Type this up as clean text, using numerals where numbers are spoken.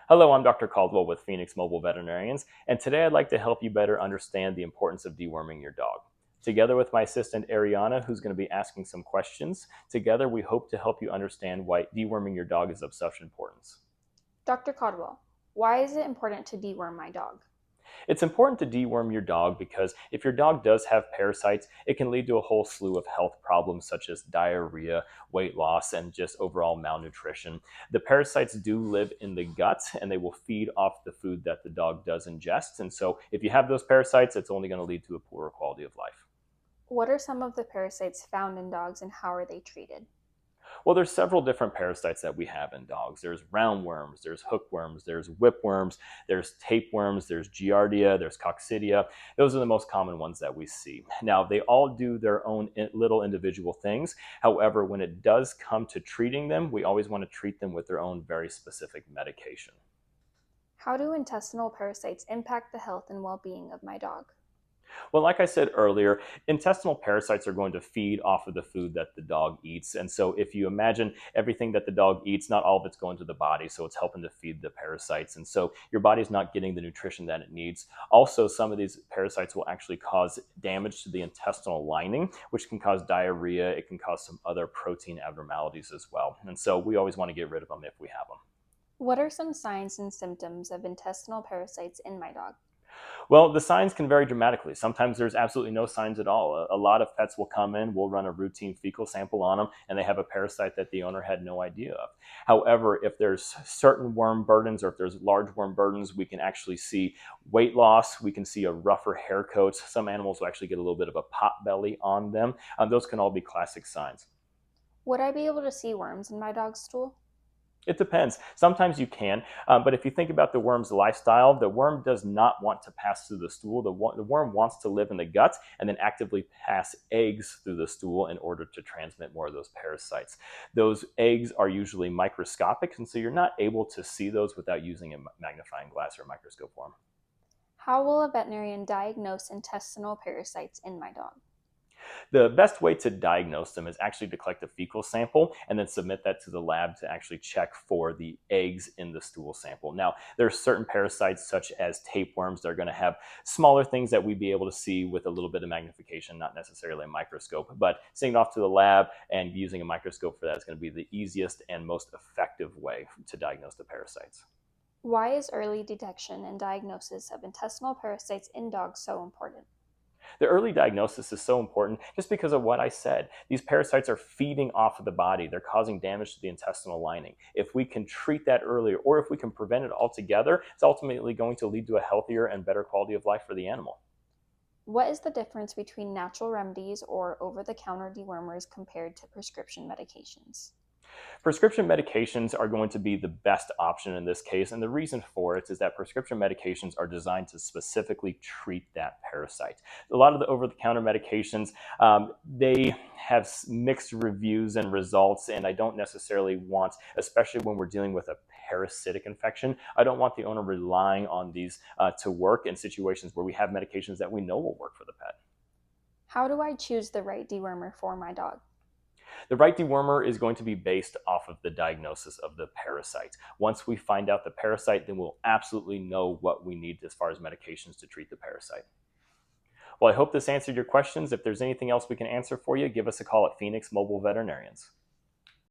Hello, I'm Dr. Caldwell with Phoenix Mobile Veterinarians, and today I'd like to help you better understand the importance of deworming your dog. Together with my assistant Ariana, who's going to be asking some questions, together we hope to help you understand why deworming your dog is of such importance. Dr. Caldwell, why is it important to deworm my dog? It's important to deworm your dog because if your dog does have parasites, it can lead to a whole slew of health problems such as diarrhea, weight loss, and just overall malnutrition. The parasites do live in the gut and they will feed off the food that the dog does ingest. And so if you have those parasites, it's only going to lead to a poorer quality of life. What are some of the parasites found in dogs and how are they treated? Well, there's several different parasites that we have in dogs. There's roundworms, there's hookworms, there's whipworms, there's tapeworms, there's giardia, there's coccidia. Those are the most common ones that we see. Now, they all do their own little individual things. However, when it does come to treating them, we always want to treat them with their own very specific medication. How do intestinal parasites impact the health and well-being of my dog? Well, like I said earlier, intestinal parasites are going to feed off of the food that the dog eats. And so if you imagine everything that the dog eats, not all of it's going to the body. So it's helping to feed the parasites. And so your body's not getting the nutrition that it needs. Also, some of these parasites will actually cause damage to the intestinal lining, which can cause diarrhea. It can cause some other protein abnormalities as well. And so we always want to get rid of them if we have them. What are some signs and symptoms of intestinal parasites in my dog? Well, the signs can vary dramatically. Sometimes there's absolutely no signs at all. A lot of pets will come in, we'll run a routine fecal sample on them, and they have a parasite that the owner had no idea of. However, if there's certain worm burdens or if there's large worm burdens, we can actually see weight loss. We can see a rougher hair coat. Some animals will actually get a little bit of a pot belly on them. Those can all be classic signs. Would I be able to see worms in my dog's stool? It depends. Sometimes you can, but if you think about the worm's lifestyle, the worm does not want to pass through the stool. The worm wants to live in the gut and then actively pass eggs through the stool in order to transmit more of those parasites. Those eggs are usually microscopic, and so you're not able to see those without using a magnifying glass or a microscope for them. How will a veterinarian diagnose intestinal parasites in my dog? The best way to diagnose them is actually to collect a fecal sample and then submit that to the lab to actually check for the eggs in the stool sample. Now, there are certain parasites such as tapeworms that are going to have smaller things that we'd be able to see with a little bit of magnification, not necessarily a microscope, but sending it off to the lab and using a microscope for that is going to be the easiest and most effective way to diagnose the parasites. Why is early detection and diagnosis of intestinal parasites in dogs so important? The early diagnosis is so important just because of what I said. These parasites are feeding off of the body. They're causing damage to the intestinal lining. If we can treat that earlier or if we can prevent it altogether, it's ultimately going to lead to a healthier and better quality of life for the animal. What is the difference between natural remedies or over-the-counter dewormers compared to prescription medications? Prescription medications are going to be the best option in this case, and the reason for it is that prescription medications are designed to specifically treat that parasite. A lot of the over-the-counter medications, they have mixed reviews and results, and I don't necessarily want, especially when we're dealing with a parasitic infection, I don't want the owner relying on these to work in situations where we have medications that we know will work for the pet. How do I choose the right dewormer for my dog? The right dewormer is going to be based off of the diagnosis of the parasite. Once we find out the parasite, then we'll absolutely know what we need as far as medications to treat the parasite. Well, I hope this answered your questions. If there's anything else we can answer for you, give us a call at Phoenix Mobile Veterinarians.